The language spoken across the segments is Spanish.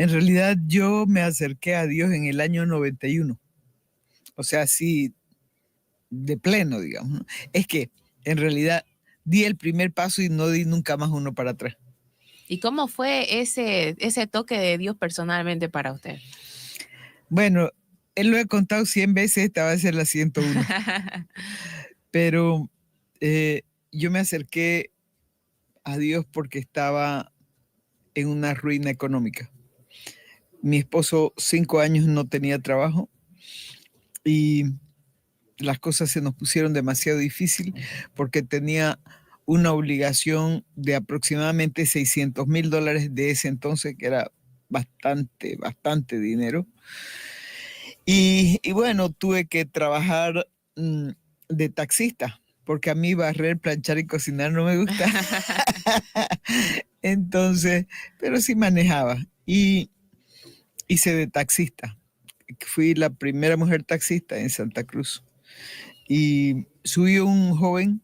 En realidad yo me acerqué a Dios en el año 91. O sea, sí, de pleno, digamos, ¿no? Es que en realidad di el primer paso y no di nunca más uno para atrás. ¿Y cómo fue ese toque de Dios personalmente para usted? Bueno, él lo he contado 100 veces, esta va a ser la 101. Pero yo me acerqué a Dios porque estaba en una ruina económica. Mi esposo 5 años no tenía trabajo y las cosas se nos pusieron demasiado difícil porque tenía una obligación de aproximadamente $600,000 de ese entonces, que era bastante dinero. Y bueno, tuve que trabajar de taxista, porque a mí barrer, planchar y cocinar no me gusta. Entonces, pero sí manejaba y hice de taxista. Fui la primera mujer taxista en Santa Cruz. Y subió un joven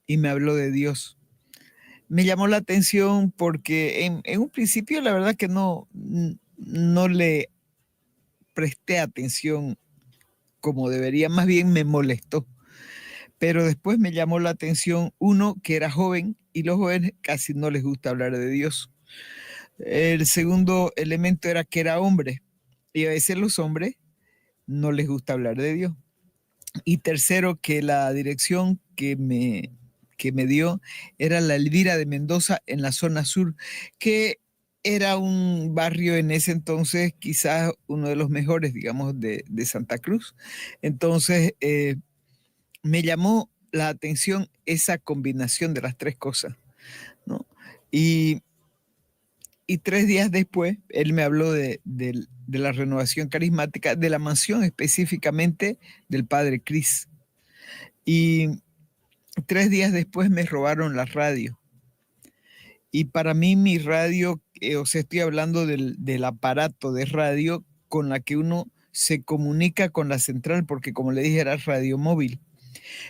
y me habló de Dios. Me llamó la atención porque en un principio la verdad que no le presté atención como debería, más bien me molestó. Pero después me llamó la atención, uno, que era joven y los jóvenes casi no les gusta hablar de Dios. El segundo elemento era que era hombre y a veces los hombres no les gusta hablar de Dios. Y tercero, que la dirección que me dio era la Elvira de Mendoza en la zona sur, que era un barrio en ese entonces quizás uno de los mejores, digamos, de Santa Cruz. Entonces, me llamó la atención esa combinación de las tres cosas, ¿no? Y, y 3 días después, él me habló de la renovación carismática, de la mansión específicamente del padre Cris. Y 3 días después me robaron la radio. Y para mí mi radio, o sea, estoy hablando del aparato de radio con la que uno se comunica con la central, porque como le dije, era radio móvil.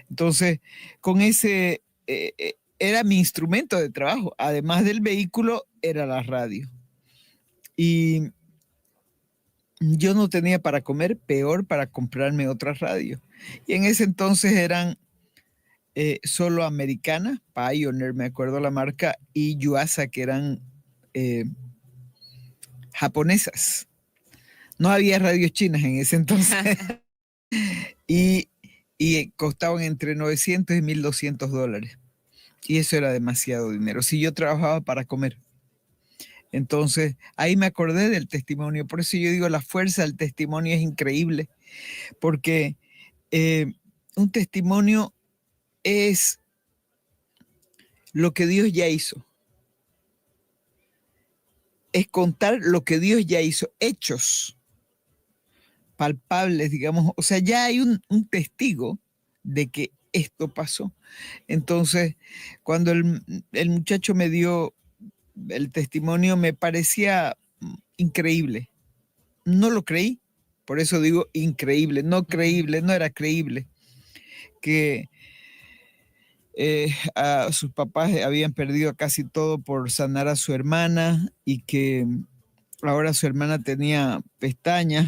Entonces, con ese, era mi instrumento de trabajo. Además del vehículo, era la radio. Y yo no tenía para comer, peor para comprarme otra radio. Y en ese entonces eran solo Americana, Pioneer, me acuerdo la marca, y Yuasa, que eran eh, japonesas. No había radios chinas en ese entonces. y, y costaban entre 900 y $1,200. Y eso era demasiado dinero. Si yo trabajaba para comer. Entonces, ahí me acordé del testimonio. Por eso yo digo, la fuerza del testimonio es increíble. Porque un testimonio es lo que Dios ya hizo. Es contar lo que Dios ya hizo, hechos palpables, digamos. O sea, ya hay un testigo de que esto pasó. Entonces, cuando el muchacho me dio el testimonio, me parecía increíble. No lo creí, por eso digo increíble, no creíble, no era creíble. Que a sus papás habían perdido casi todo por sanar a su hermana y que ahora su hermana tenía pestañas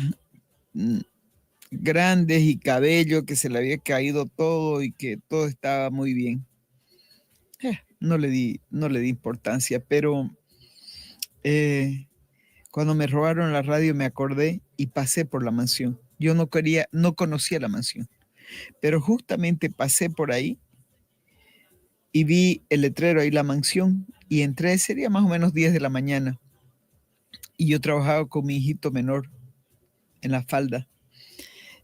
grandes y cabello que se le había caído todo y que todo estaba muy bien. No le di importancia, pero cuando me robaron la radio me acordé y pasé por la mansión. Yo no conocía la mansión, pero justamente pasé por ahí y vi el letrero ahí, la mansión, y entré, sería más o menos 10 de la mañana. Y yo trabajaba con mi hijito menor en la falda.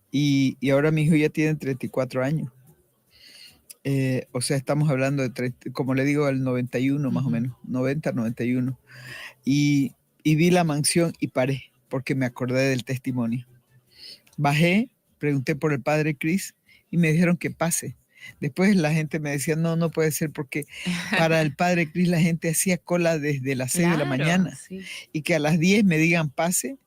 Y ahora mi hijo ya tiene 34 años. O sea, estamos hablando de, como le digo, el 91 más o menos, 90, 91. Y vi la mansión y paré, porque me acordé del testimonio. Bajé, pregunté por el padre Cris y me dijeron que pase. Después la gente me decía, no puede ser, porque para el padre Cris la gente hacía cola desde las 6 de la mañana. Sí. Y que a las 10 me digan pase,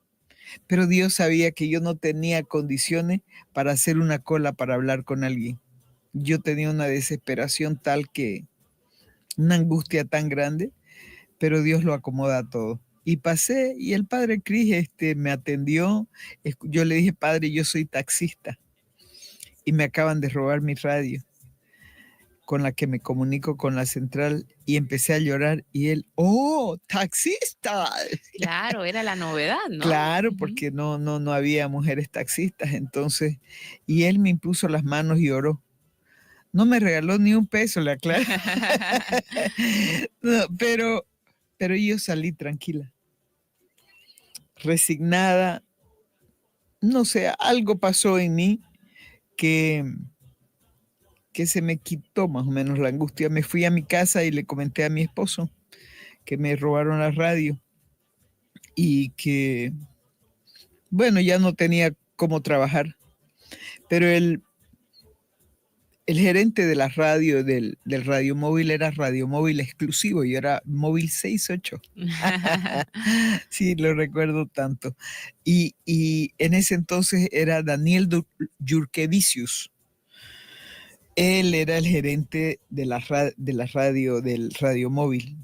pero Dios sabía que yo no tenía condiciones para hacer una cola para hablar con alguien. Yo tenía una desesperación tal que, una angustia tan grande, pero Dios lo acomoda todo. Y pasé y el padre Cris me atendió. Yo le dije, padre, yo soy taxista y me acaban de robar mi radio con la que me comunico con la central, y empecé a llorar y él, ¡oh, taxista! Claro, era la novedad, ¿no? Claro, porque no había mujeres taxistas, entonces, y él me impuso las manos y oró. No me regaló ni un peso, le aclaro. No, pero yo salí tranquila, resignada. No sé, algo pasó en mí que se me quitó más o menos la angustia. Me fui a mi casa y le comenté a mi esposo que me robaron la radio y que, bueno, ya no tenía cómo trabajar. Pero el gerente de la radio, del radio móvil, era radio móvil exclusivo. Yo era móvil 68. Sí, lo recuerdo tanto. Y en ese entonces era Daniel Yurkevicius. Él era el gerente de la radio, del radio móvil.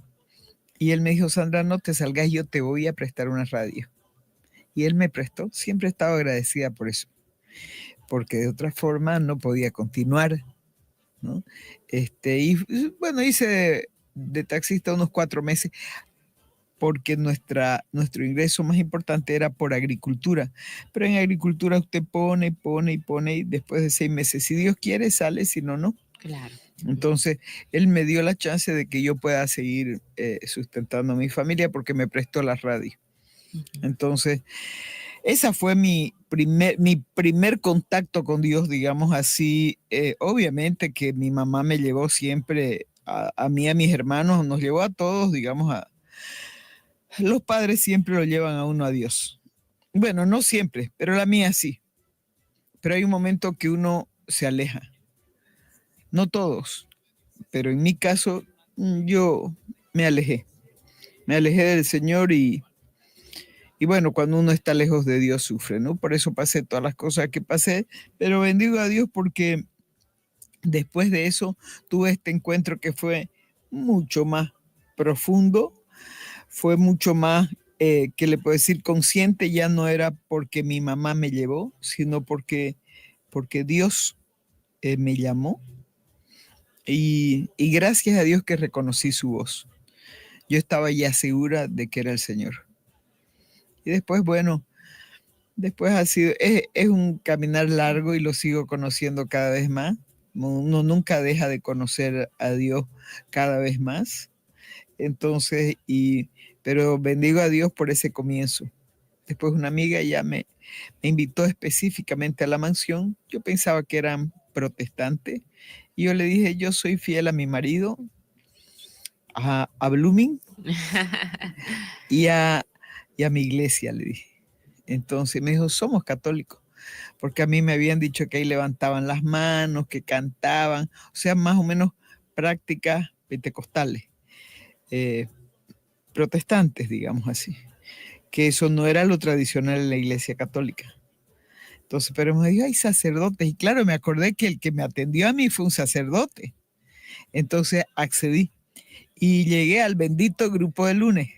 Y él me dijo, Sandra, no te salgas, yo te voy a prestar una radio. Y él me prestó, siempre he estado agradecida por eso, porque de otra forma no podía continuar, ¿no? Y bueno, hice de taxista unos 4 meses, porque nuestro ingreso más importante era por agricultura. Pero en agricultura usted pone, y después de 6 meses, si Dios quiere, sale, si no, no. Claro. Entonces, él me dio la chance de que yo pueda seguir sustentando a mi familia porque me prestó la radio. Entonces, esa fue mi primer contacto con Dios, digamos así. Obviamente que mi mamá me llevó siempre, a mí, a mis hermanos, nos llevó a todos, digamos, los padres siempre lo llevan a uno a Dios. Bueno, no siempre, pero la mía sí. Pero hay un momento que uno se aleja. No todos, pero en mi caso yo me alejé. Me alejé del Señor y bueno, cuando uno está lejos de Dios sufre, ¿no? Por eso pasé todas las cosas que pasé, pero bendigo a Dios porque después de eso tuve este encuentro que fue mucho más profundo, fue mucho más, que le puedo decir, consciente. Ya no era porque mi mamá me llevó, sino porque Dios me llamó, y gracias a Dios que reconocí su voz. Yo estaba ya segura de que era el Señor. Y después, bueno, después es un caminar largo y lo sigo conociendo cada vez más. Uno nunca deja de conocer a Dios cada vez más. Entonces, pero bendigo a Dios por ese comienzo. Después una amiga ya me invitó específicamente a la mansión. Yo pensaba que eran protestantes. Y yo le dije, yo soy fiel a mi marido, a Blooming y a mi iglesia, le dije. Entonces me dijo, somos católicos, porque a mí me habían dicho que ahí levantaban las manos, que cantaban, o sea, más o menos prácticas pentecostales, protestantes, digamos así, que eso no era lo tradicional en la iglesia católica. Entonces, pero me dijo, hay sacerdotes, y claro, me acordé que el que me atendió a mí fue un sacerdote. Entonces accedí y llegué al bendito grupo de lunes.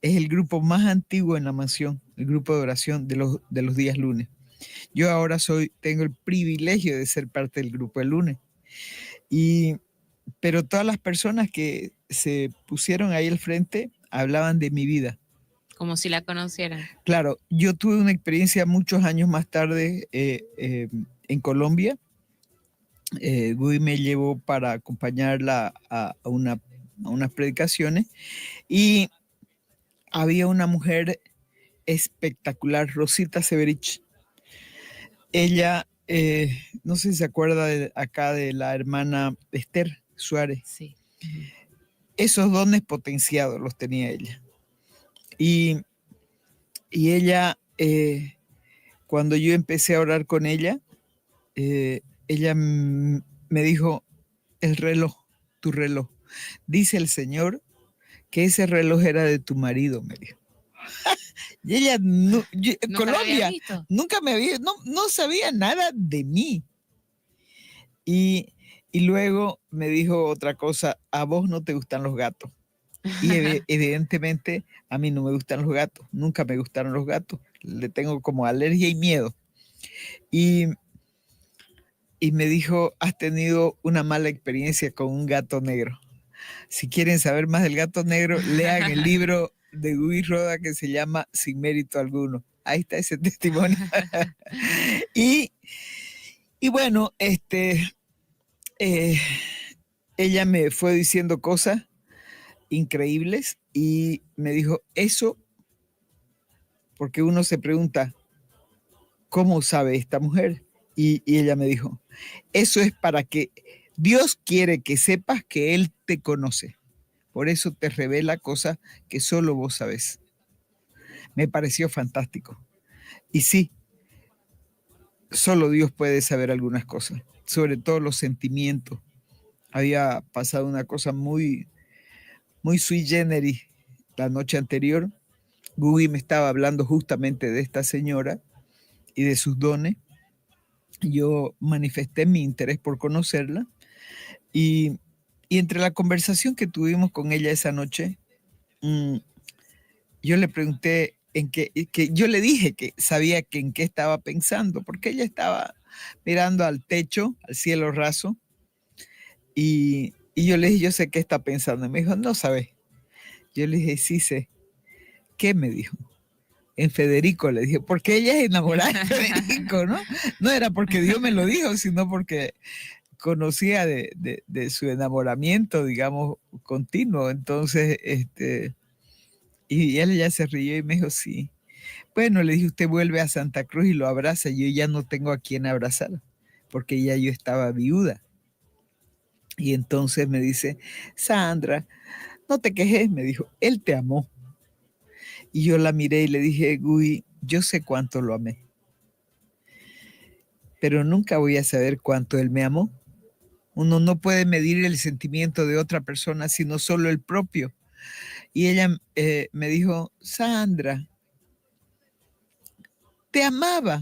Es el grupo más antiguo en la mansión, el grupo de oración de los días lunes. Yo ahora tengo el privilegio de ser parte del grupo de lunes. Pero todas las personas que se pusieron ahí al frente hablaban de mi vida. Como si la conocieran. Claro, yo tuve una experiencia muchos años más tarde en Colombia. Gui me llevó para acompañarla a unas predicaciones, y había una mujer espectacular, Rosita Severich. Ella, no sé si se acuerda acá de la hermana Esther Suárez. Sí. Esos dones potenciados los tenía ella. Y ella, cuando yo empecé a orar con ella, ella me dijo, el reloj, tu reloj. Dice el Señor que ese reloj era de tu marido, me dijo. Y ella, en Colombia, nunca me había, no sabía nada de mí. Y luego me dijo otra cosa, a vos no te gustan los gatos. Y evidentemente a mí no me gustan los gatos, nunca me gustaron los gatos, le tengo como alergia y miedo. Y, y me dijo, has tenido una mala experiencia con un gato negro. Si quieren saber más del gato negro, lean el libro de Guy Roda que se llama Sin mérito alguno. Ahí está ese testimonio. y, y bueno, ella me fue diciendo cosas increíbles y me dijo, eso, porque uno se pregunta, ¿cómo sabe esta mujer? Y ella me dijo, eso es para que Dios quiere que sepas que Él te conoce. Por eso te revela cosas que solo vos sabés. Me pareció fantástico. Y sí, solo Dios puede saber algunas cosas, sobre todo los sentimientos. Había pasado una cosa muy, muy sui generis la noche anterior. Gugi me estaba hablando justamente de esta señora y de sus dones. Yo manifesté mi interés por conocerla y entre la conversación que tuvimos con ella esa noche, yo le pregunté que yo le dije que sabía que en qué estaba pensando, porque ella estaba mirando al techo, al cielo raso, y yo le dije, yo sé qué está pensando. Y me dijo, no sabes. Yo le dije, sí sé. ¿Qué me dijo? En Federico, le dije, porque ella es enamorada de Federico, ¿no? No era porque Dios me lo dijo, sino porque conocía de su enamoramiento, digamos, continuo. Entonces, y él ya se rió y me dijo, sí. Bueno, le dije, usted vuelve a Santa Cruz y lo abraza. Yo ya no tengo a quien abrazar, porque ya yo estaba viuda. Y entonces me dice, Sandra, no te quejes, me dijo, él te amó. Y yo la miré y le dije, Gui, yo sé cuánto lo amé, pero nunca voy a saber cuánto él me amó. Uno no puede medir el sentimiento de otra persona, sino solo el propio. Y ella me dijo, Sandra, te amaba.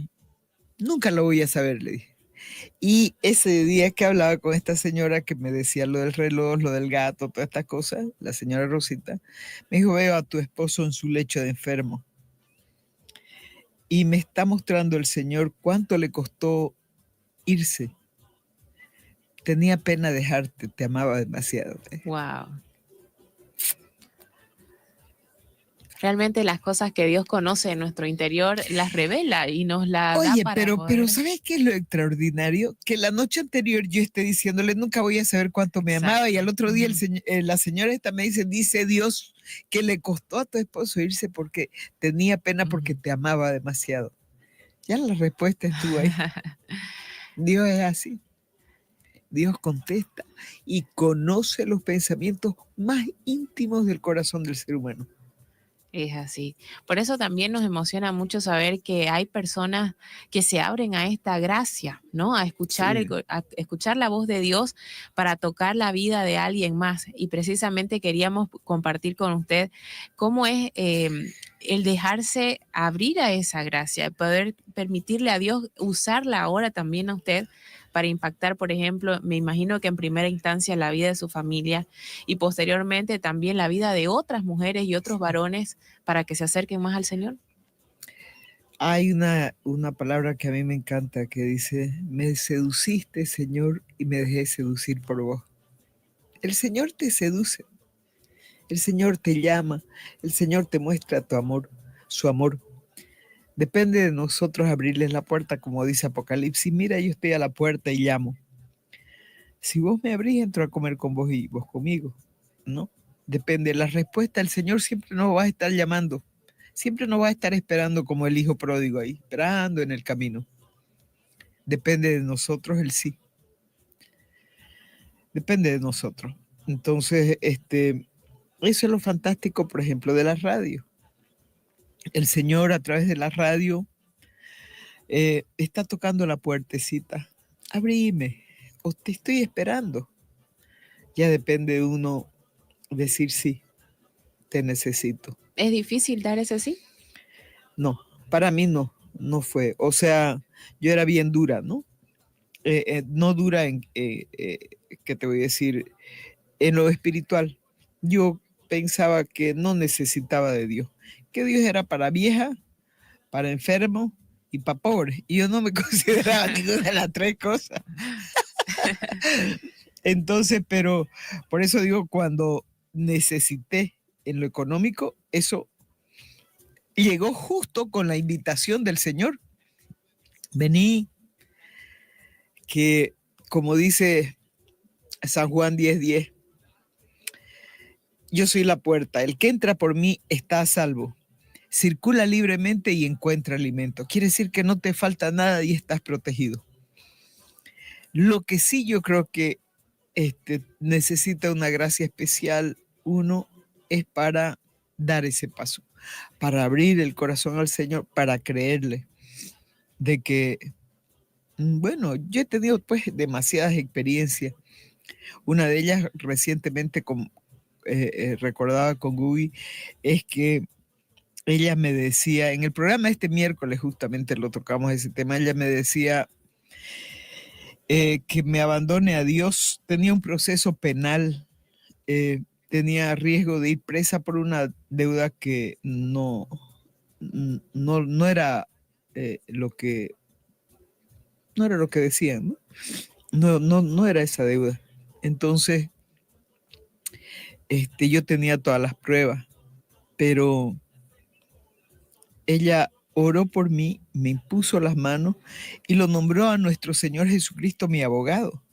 Nunca lo voy a saber, le dije. Y ese día que hablaba con esta señora que me decía lo del reloj, lo del gato, todas estas cosas, la señora Rosita, me dijo, veo a tu esposo en su lecho de enfermo. Y me está mostrando el Señor cuánto le costó irse. Tenía pena dejarte, te amaba demasiado. Wow. Realmente las cosas que Dios conoce en nuestro interior las revela y nos la da Oye, para pero poder. ¿sabes qué es lo extraordinario? Que la noche anterior yo esté diciéndole, nunca voy a saber cuánto me amaba, y al otro día la señora esta me dice Dios que le costó a tu esposo irse porque tenía pena porque te amaba demasiado. Ya la respuesta estuvo ahí. Dios es así. Dios contesta y conoce los pensamientos más íntimos del corazón del ser humano. Es así. Por eso también nos emociona mucho saber que hay personas que se abren a esta gracia, ¿no? A escuchar, Sí. a escuchar la voz de Dios para tocar la vida de alguien más. Y precisamente queríamos compartir con usted cómo es el dejarse abrir a esa gracia, poder permitirle a Dios usarla ahora también a usted para impactar, por ejemplo, me imagino que en primera instancia la vida de su familia y posteriormente también la vida de otras mujeres y otros varones para que se acerquen más al Señor. Hay una palabra que a mí me encanta que dice, me seduciste, Señor, y me dejé seducir por vos. El Señor te seduce, el Señor te llama, el Señor te muestra tu amor, su amor. Depende de nosotros abrirles la puerta, como dice Apocalipsis. Mira, yo estoy a la puerta y llamo. Si vos me abrís, entro a comer con vos y vos conmigo, ¿no? Depende. La respuesta, el Señor siempre nos va a estar llamando. Siempre nos va a estar esperando como el hijo pródigo ahí, esperando en el camino. Depende de nosotros el sí. Depende de nosotros. Entonces, eso es lo fantástico, por ejemplo, de la radio. El Señor a través de la radio está tocando la puertecita. Abrime, o te estoy esperando. Ya depende de uno decir sí, te necesito. ¿Es difícil dar ese sí? No, para mí no fue. O sea, yo era bien dura, ¿no? No dura en, ¿qué te voy a decir? En lo espiritual. Yo pensaba que no necesitaba de Dios, que Dios era para vieja, para enfermo y para pobre. Y yo no me consideraba ninguna de las tres cosas. Entonces, pero por eso digo, cuando necesité en lo económico, eso llegó justo con la invitación del Señor. Vení, que como dice San Juan 10:10, yo soy la puerta, el que entra por mí está a salvo, circula libremente y encuentra alimento. Quiere decir que no te falta nada y estás protegido. Lo que sí yo creo que necesita una gracia especial, uno, es para dar ese paso, para abrir el corazón al Señor, para creerle de que, bueno, yo he tenido pues demasiadas experiencias. Una de ellas recientemente recordaba con Gubi, es que ella me decía, en el programa este miércoles justamente lo tocamos ese tema, ella me decía que me abandone a Dios. Tenía un proceso penal, tenía riesgo de ir presa por una deuda que no era no era lo que decían, ¿no? No era esa deuda. Entonces, yo tenía todas las pruebas, pero ella oró por mí, me impuso las manos y lo nombró a nuestro Señor Jesucristo mi abogado.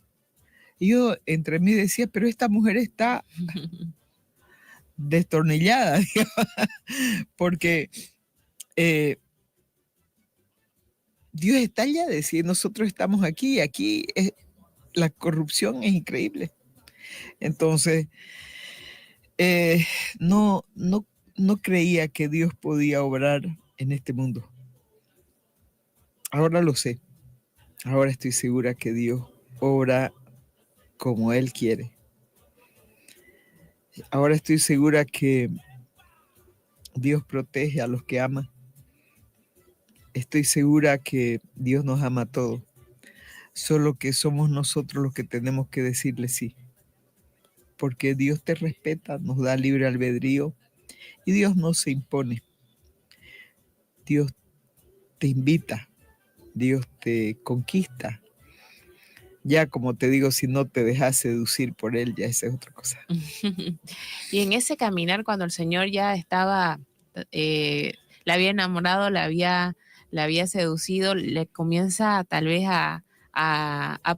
Y yo entre mí decía, pero esta mujer está destornillada, porque Dios está allá, decir, nosotros estamos aquí, la corrupción es increíble. Entonces, no creía que Dios podía obrar en este mundo. Ahora lo sé. Ahora estoy segura que Dios obra como Él quiere. Ahora estoy segura que Dios protege a los que ama. Estoy segura que Dios nos ama a todos. Solo que somos nosotros los que tenemos que decirle sí. Porque Dios te respeta, nos da libre albedrío y Dios no se impone. Dios te invita, Dios te conquista. Ya como te digo, si no te dejas seducir por Él, ya esa es otra cosa. Y en ese caminar, cuando el Señor ya estaba, la había enamorado, la había seducido, le comienza tal vez a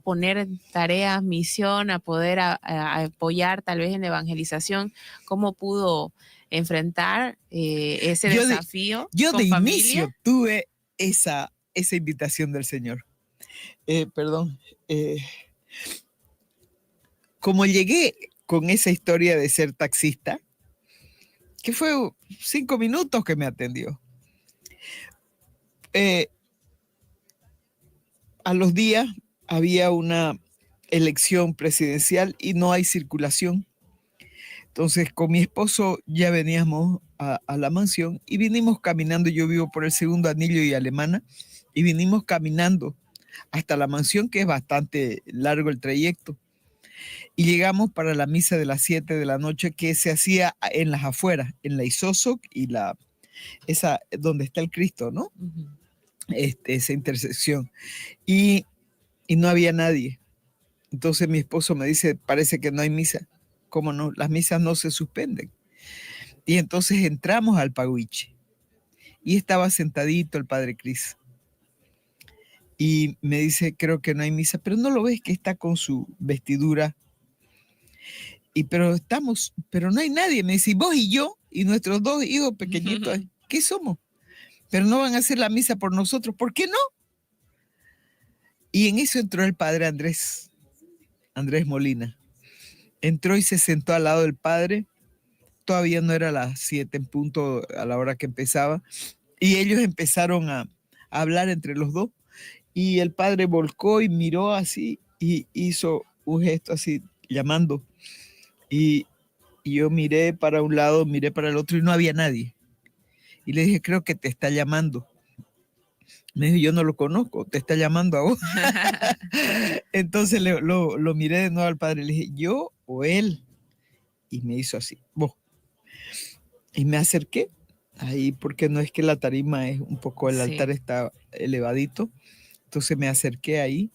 poner tareas, misión, a poder a apoyar tal vez en la evangelización. ¿Cómo pudo enfrentar ese desafío? Yo de inicio tuve esa invitación del Señor. Como llegué con esa historia de ser taxista, que fue 5 minutos que me atendió. A los días había una elección presidencial y no hay circulación. Entonces con mi esposo ya veníamos a la mansión y vinimos caminando. Yo vivo por el Segundo Anillo y Alemana y vinimos caminando hasta la mansión, que es bastante largo el trayecto. Y llegamos para la misa de las 7 de la noche, que se hacía en las afueras, en la Isosoc y esa donde está el Cristo, ¿no? Uh-huh. Esa intersección. Y no había nadie. Entonces mi esposo me dice, parece que no hay misa. ¿Cómo no? Las misas no se suspenden. Y entonces entramos al Paguiche y estaba sentadito el padre Cris. Y me dice, creo que no hay misa, pero no lo ves que está con su vestidura. Pero no hay nadie. Me dice, vos y yo y nuestros 2 hijos pequeñitos, ¿qué somos? Pero no van a hacer la misa por nosotros. ¿Por qué no? Y en eso entró el padre Andrés Molina. Entró y se sentó al lado del padre. Todavía no era las 7 en punto a la hora que empezaba. Y ellos empezaron a hablar entre los dos. Y el padre volcó y miró así y hizo un gesto así, llamando. Y yo miré para un lado, miré para el otro y no había nadie. Y le dije, creo que te está llamando. Me dijo, yo no lo conozco, te está llamando a vos. Entonces lo miré de nuevo al padre, le dije, ¿yo o él? Y me hizo así, vos. Y me acerqué ahí, porque no es que la tarima es un poco, el altar Sí. está elevadito. Entonces me acerqué ahí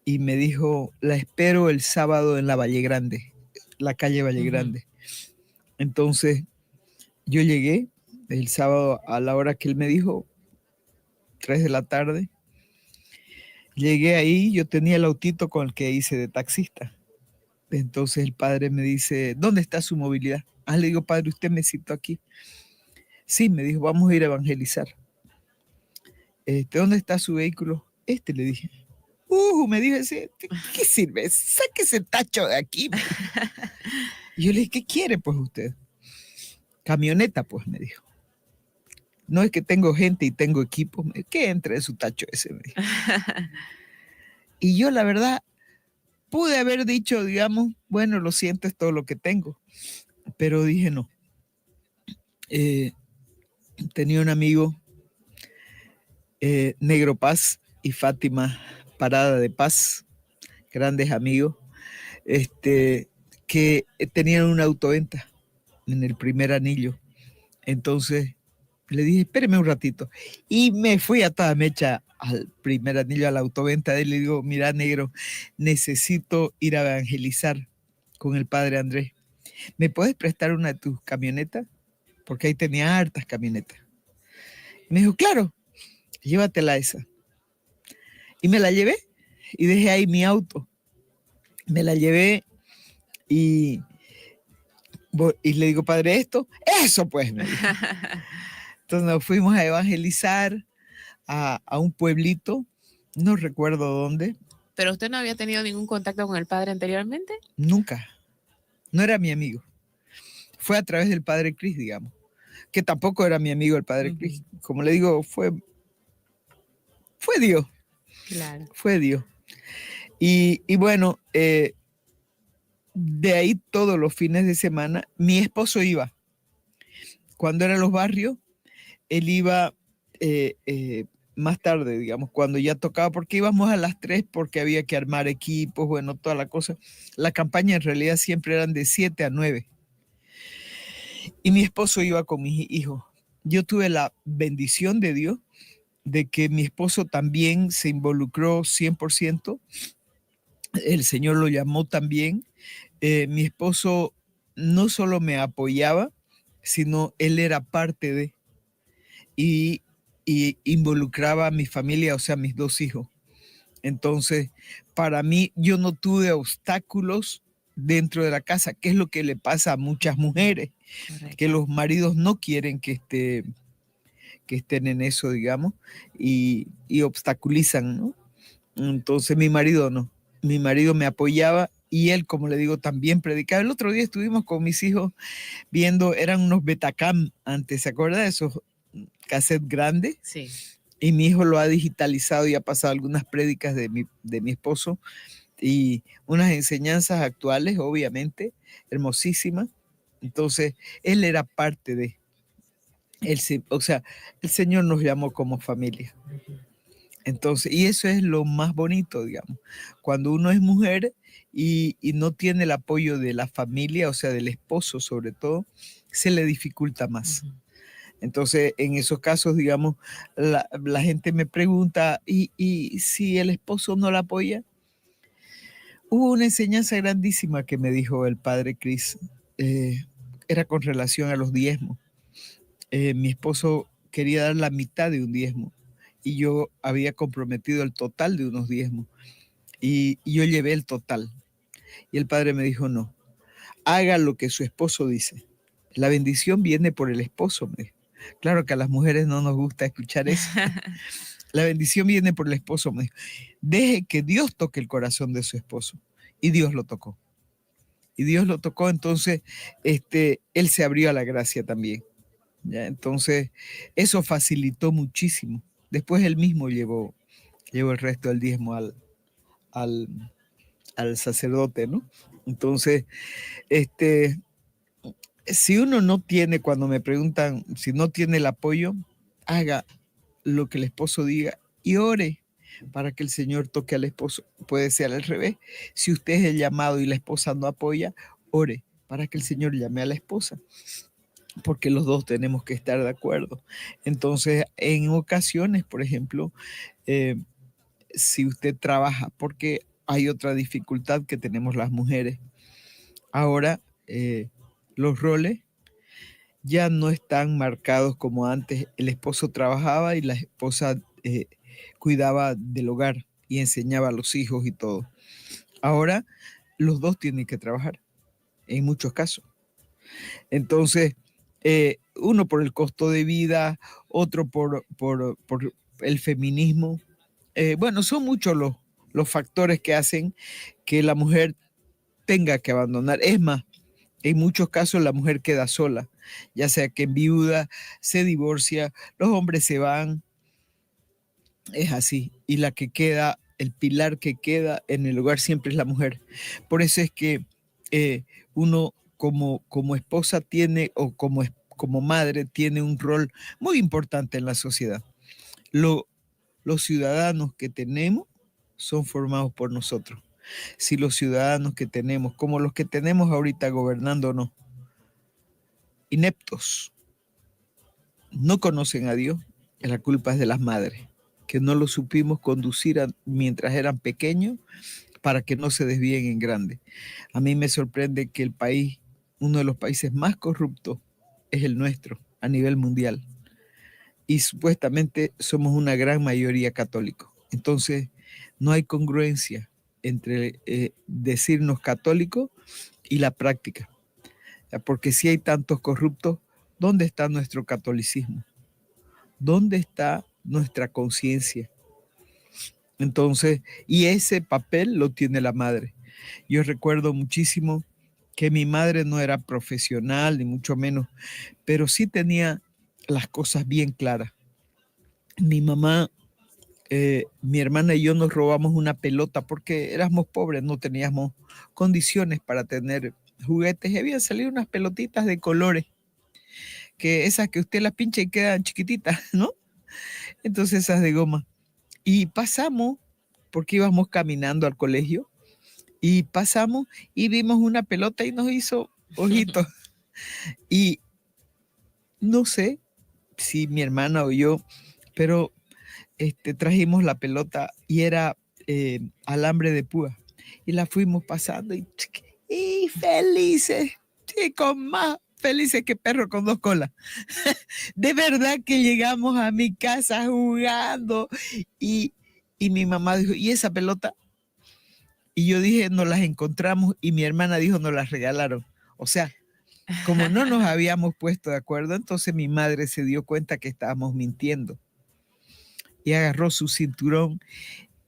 y me dijo, la espero el sábado en la Valle Grande, la calle Valle Grande. Entonces yo llegué el sábado a la hora que él me dijo, 3 de la tarde. Llegué ahí, yo tenía el autito con el que hice de taxista. Entonces el padre me dice, ¿dónde está su movilidad? Ah, le digo, padre, usted me citó aquí. Sí, me dijo, vamos a ir a evangelizar. ¿Dónde está su vehículo? Le dije. Me dijo, ¿qué sirve? Saque ese tacho de aquí. Y yo le dije, ¿qué quiere pues usted? Camioneta, pues, me dijo. No es que tengo gente y tengo equipo, que entre de su tacho ese, me dijo. Y yo, la verdad, pude haber dicho, digamos, bueno, lo siento, es todo lo que tengo. Pero dije, no. Tenía un amigo, Negro Paz y Fátima Parada de Paz, grandes amigos, que tenían una autoventa en el primer anillo. Entonces le dije, espéreme un ratito. Y me fui a toda mecha al primer anillo, a la autoventa de él. Le digo, mira, negro, necesito ir a evangelizar con el padre Andrés. ¿Me puedes prestar una de tus camionetas? Porque ahí tenía hartas camionetas. Me dijo, claro, llévatela esa. Y me la llevé y dejé ahí mi auto. Me la llevé y le digo, padre, eso pues, me dijo. Entonces nos fuimos a evangelizar a un pueblito, no recuerdo dónde. ¿Pero usted no había tenido ningún contacto con el padre anteriormente? Nunca, no era mi amigo. Fue a través del padre Cris, digamos, que tampoco era mi amigo el padre Cris. Como le digo, fue Dios. Claro. Fue Dios. Y bueno, de ahí todos los fines de semana, mi esposo iba. Cuando eran los barrios, él iba más tarde, digamos, cuando ya tocaba, porque íbamos a las 3 porque había que armar equipos, bueno, toda la cosa. La campaña en realidad siempre eran de 7 a 9. Y mi esposo iba con mis hijos. Yo tuve la bendición de Dios de que mi esposo también se involucró 100%. El Señor lo llamó también. Mi esposo no solo me apoyaba, sino él era parte de, y involucraba a mi familia, o sea, mis 2 hijos. Entonces, para mí, yo no tuve obstáculos dentro de la casa, que es lo que le pasa a muchas mujeres. Correcto. Que los maridos no quieren que estén en eso, digamos, y obstaculizan, ¿no? Entonces mi marido no, mi marido me apoyaba y él, como le digo, también predicaba. El otro día estuvimos con mis hijos viendo, eran unos Betacam antes, ¿se acuerda de esos cassettes grandes? Sí. Y mi hijo lo ha digitalizado y ha pasado algunas prédicas de mi esposo y unas enseñanzas actuales, obviamente, hermosísimas. Entonces, él era parte de, o sea, el Señor nos llamó como familia. Entonces, y eso es lo más bonito, digamos, cuando uno es mujer y no tiene el apoyo de la familia, o sea, del esposo sobre todo, se le dificulta más. Entonces, en esos casos, digamos, la gente me pregunta, ¿y si el esposo no la apoya? Hubo una enseñanza grandísima que me dijo el padre Cris, era con relación a los diezmos. Mi esposo quería dar la mitad de un diezmo y yo había comprometido el total de unos diezmos y yo llevé el total. Y el padre me dijo, no, haga lo que su esposo dice. La bendición viene por el esposo, me dijo. Claro que a las mujeres no nos gusta escuchar eso. La bendición viene por el esposo, me dijo. Deje que Dios toque el corazón de su esposo. Y Dios lo tocó. Y Dios lo tocó, entonces él se abrió a la gracia también. ¿Ya? Entonces, eso facilitó muchísimo. Después él mismo llevó el resto del diezmo al sacerdote, ¿no? Entonces, si uno no tiene, cuando me preguntan si no tiene el apoyo, haga lo que el esposo diga y ore para que el Señor toque al esposo. Puede ser al revés. Si usted es el llamado y la esposa no apoya, ore para que el Señor llame a la esposa. porque los dos tenemos que estar de acuerdo. Entonces, en ocasiones, por ejemplo, eh, si usted trabaja, porque hay otra dificultad que tenemos las mujeres. Ahora, los roles ya no están marcados como antes. El esposo trabajaba y la esposa cuidaba del hogar y enseñaba a los hijos y todo. Ahora, los dos tienen que trabajar, en muchos casos. Entonces, uno por el costo de vida, otro por el feminismo. Bueno, son muchos los factores que hacen que la mujer tenga que abandonar. Es más, en muchos casos la mujer queda sola, ya sea que enviuda, se divorcia, los hombres se van, es así. Y la que queda, el pilar que queda en el hogar siempre es la mujer. Por eso es que uno como esposa tiene, o como madre, tiene un rol muy importante en la sociedad. Los ciudadanos que tenemos son formados por nosotros. Si los ciudadanos que tenemos, como los que tenemos ahorita gobernándonos, ineptos, no conocen a Dios, la culpa es de las madres, que no los supimos conducir mientras eran pequeños para que no se desvíen en grande. A mí me sorprende que el país, uno de los países más corruptos, es el nuestro a nivel mundial. Y supuestamente somos una gran mayoría católicos. Entonces, no hay congruencia entre decirnos católicos y la práctica. Porque si hay tantos corruptos, ¿dónde está nuestro catolicismo? ¿Dónde está nuestra conciencia? Entonces, y ese papel lo tiene la madre. Yo recuerdo muchísimo que mi madre no era profesional, ni mucho menos, pero sí tenía las cosas bien claras. Mi mamá, mi hermana y yo nos robamos una pelota porque éramos pobres, no teníamos condiciones para tener juguetes y habían salido unas pelotitas de colores, que esas que usted las pincha y quedan chiquititas, ¿no? Entonces esas de goma. Y pasamos, porque íbamos caminando al colegio, y pasamos y vimos una pelota y nos hizo ojitos. Y no sé si mi hermana o yo, pero trajimos la pelota y era alambre de púa. Y la fuimos pasando y felices, chicos, más felices que perro con dos colas. De verdad que llegamos a mi casa jugando y mi mamá dijo, ¿y esa pelota? Y yo dije, nos las encontramos, y mi hermana dijo, nos las regalaron. O sea, como no nos habíamos puesto de acuerdo, entonces mi madre se dio cuenta que estábamos mintiendo y agarró su cinturón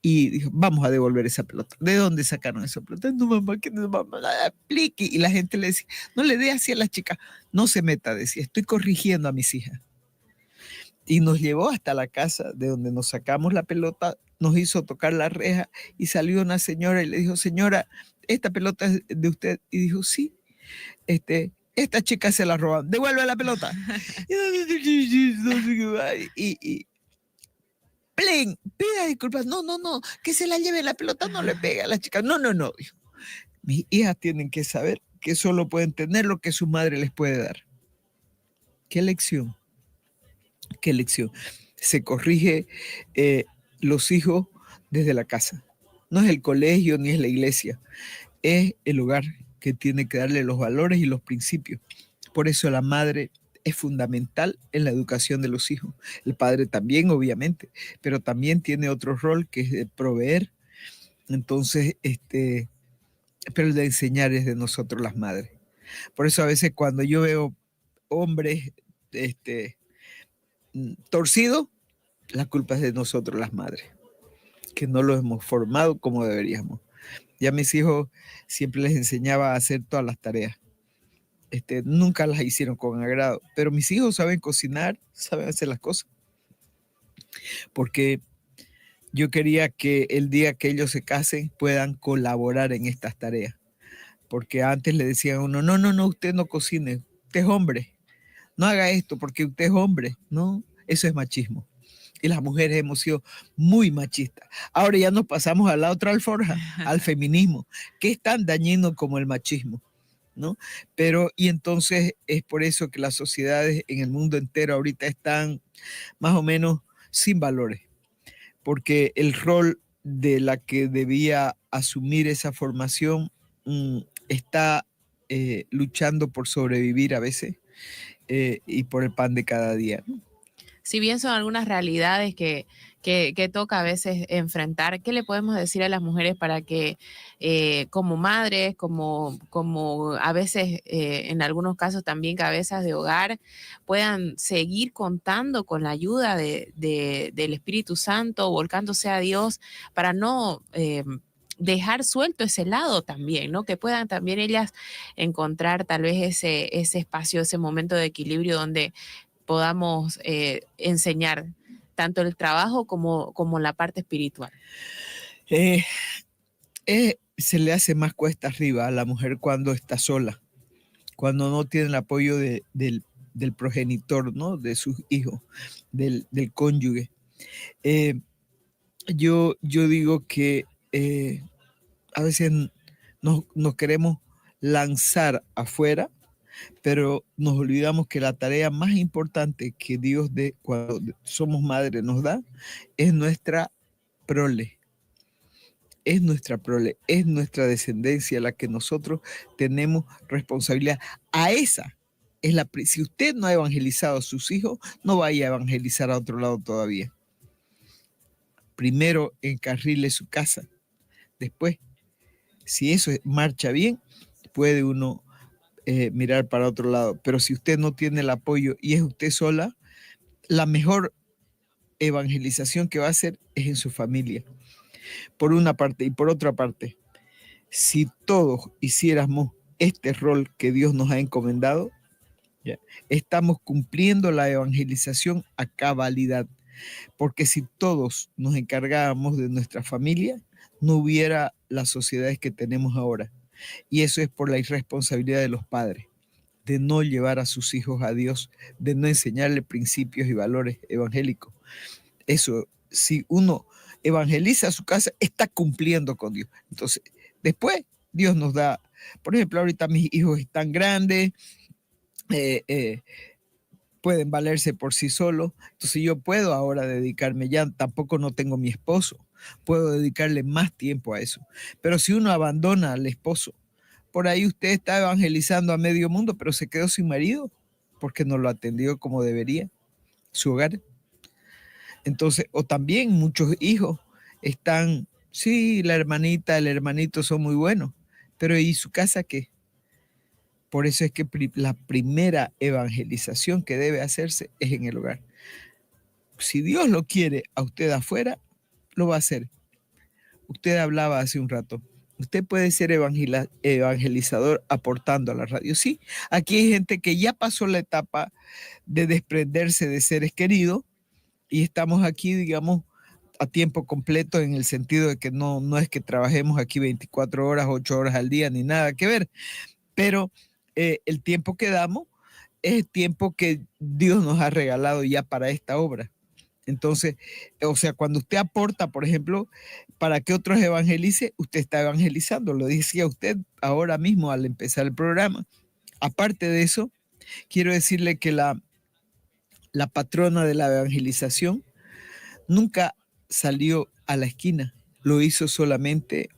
y dijo, vamos a devolver esa pelota. ¿De dónde sacaron esa pelota? No, mamá, que no, mamá, la aplique. Y la gente le decía, no le dé así a las chicas, no se meta, decía, estoy corrigiendo a mis hijas. Y nos llevó hasta la casa de donde nos sacamos la pelota, nos hizo tocar la reja y salió una señora y le dijo, señora, esta pelota es de usted. Y dijo, sí, esta chica se la roban, devuelve la pelota. y ¡plin! Pida disculpas. No, no, no, que se la lleve la pelota, no le pega a la chica. No, no, no. Mis hijas tienen que saber que solo pueden tener lo que su madre les puede dar. ¿Qué lección? ¿Qué lección? Se corrige los hijos desde la casa. No es el colegio ni es la iglesia, es el hogar que tiene que darle los valores y los principios. Por eso la madre es fundamental en la educación de los hijos. El padre también, obviamente, pero también tiene otro rol que es de proveer. Entonces, pero el de enseñar es de nosotros las madres. Por eso a veces cuando yo veo hombres torcidos, la culpa es de nosotros las madres, que no los hemos formado como deberíamos. Ya mis hijos siempre les enseñaba a hacer todas las tareas. Nunca las hicieron con agrado, pero mis hijos saben cocinar, saben hacer las cosas. Porque yo quería que el día que ellos se casen puedan colaborar en estas tareas. Porque antes le decían a uno, no, no, no, usted no cocine, usted es hombre. No haga esto porque usted es hombre. No, eso es machismo. Y las mujeres hemos sido muy machistas. Ahora ya nos pasamos a la otra alforja, al feminismo, que es tan dañino como el machismo. ¿no? Pero, y entonces es por eso que las sociedades en el mundo entero ahorita están más o menos sin valores, porque el rol de la que debía asumir esa formación está luchando por sobrevivir a veces y por el pan de cada día, ¿no? Si bien son algunas realidades que toca a veces enfrentar, ¿qué le podemos decir a las mujeres para que como madres, como a veces en algunos casos también cabezas de hogar, puedan seguir contando con la ayuda del Espíritu Santo, volcándose a Dios para no dejar suelto ese lado también, ¿no? Que puedan también ellas encontrar tal vez ese espacio, ese momento de equilibrio donde podamos enseñar tanto el trabajo como la parte espiritual. Eh, Se le hace más cuesta arriba a la mujer cuando está sola, cuando no tiene el apoyo del progenitor, ¿no? De sus hijos, del cónyuge. Yo digo que a veces nos queremos lanzar afuera, pero nos olvidamos que la tarea más importante que Dios cuando somos madres nos da es nuestra prole, es nuestra descendencia la que nosotros tenemos responsabilidad. A esa si usted no ha evangelizado a sus hijos, no vaya a evangelizar a otro lado todavía. Primero encarrile su casa, después, si eso marcha bien, puede uno mirar para otro lado. Pero si usted no tiene el apoyo y es usted sola, la mejor evangelización que va a hacer es en su familia, por una parte. Y por otra parte, si todos hiciéramos este rol que Dios nos ha encomendado, ya, estamos cumpliendo la evangelización a cabalidad. Porque si todos nos encargábamos de nuestra familia, no hubiera las sociedades que tenemos ahora. Y eso es por la irresponsabilidad de los padres, de no llevar a sus hijos a Dios, de no enseñarle principios y valores evangélicos. Eso, si uno evangeliza a su casa, está cumpliendo con Dios. Entonces, después Dios nos da, por ejemplo, ahorita mis hijos están grandes, pueden valerse por sí solos, entonces yo puedo ahora dedicarme, ya tampoco no tengo mi esposo, puedo dedicarle más tiempo a eso. Pero si uno abandona al esposo, por ahí usted está evangelizando a medio mundo, pero se quedó sin marido porque no lo atendió como debería su hogar. Entonces, o también muchos hijos están, sí, la hermanita, el hermanito son muy buenos, pero ¿y su casa qué? Por eso es que la primera evangelización que debe hacerse es en el hogar. Si Dios lo quiere a usted afuera, lo va a hacer. Usted hablaba hace un rato. Usted puede ser evangelizador aportando a la radio. Sí, aquí hay gente que ya pasó la etapa de desprenderse de seres queridos y estamos aquí, digamos, a tiempo completo en el sentido de que no es que trabajemos aquí 24 horas, 8 horas al día, ni nada que ver, pero el tiempo que damos es el tiempo que Dios nos ha regalado ya para esta obra. Entonces, o sea, cuando usted aporta, por ejemplo, para que otros evangelice, usted está evangelizando, lo decía usted ahora mismo al empezar el programa. Aparte de eso, quiero decirle que la patrona de la evangelización nunca salió a la esquina, lo hizo solamente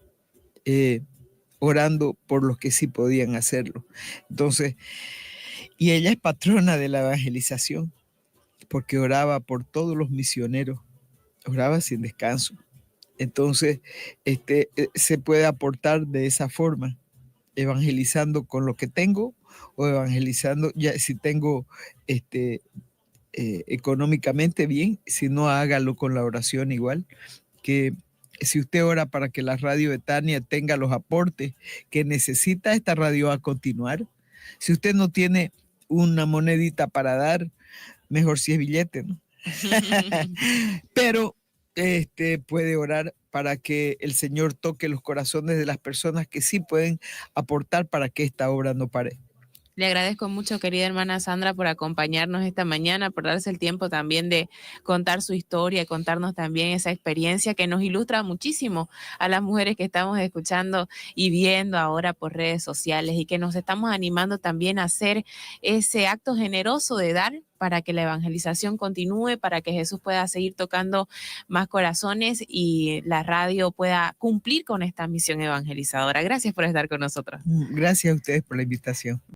orando por los que sí podían hacerlo. Entonces, y ella es patrona de la evangelización, porque oraba por todos los misioneros, oraba sin descanso. Entonces, se puede aportar de esa forma, evangelizando con lo que tengo o evangelizando, ya si tengo económicamente bien, si no, hágalo con la oración igual, que si usted ora para que la radio Betania tenga los aportes que necesita esta radio a continuar, si usted no tiene una monedita para dar, mejor si es billete, ¿no? Pero puede orar para que el Señor toque los corazones de las personas que sí pueden aportar para que esta obra no pare. Le agradezco mucho, querida hermana Sandra, por acompañarnos esta mañana, por darse el tiempo también de contar su historia y contarnos también esa experiencia que nos ilustra muchísimo a las mujeres que estamos escuchando y viendo ahora por redes sociales y que nos estamos animando también a hacer ese acto generoso de dar para que la evangelización continúe, para que Jesús pueda seguir tocando más corazones y la radio pueda cumplir con esta misión evangelizadora. Gracias por estar con nosotros. Gracias a ustedes por la invitación.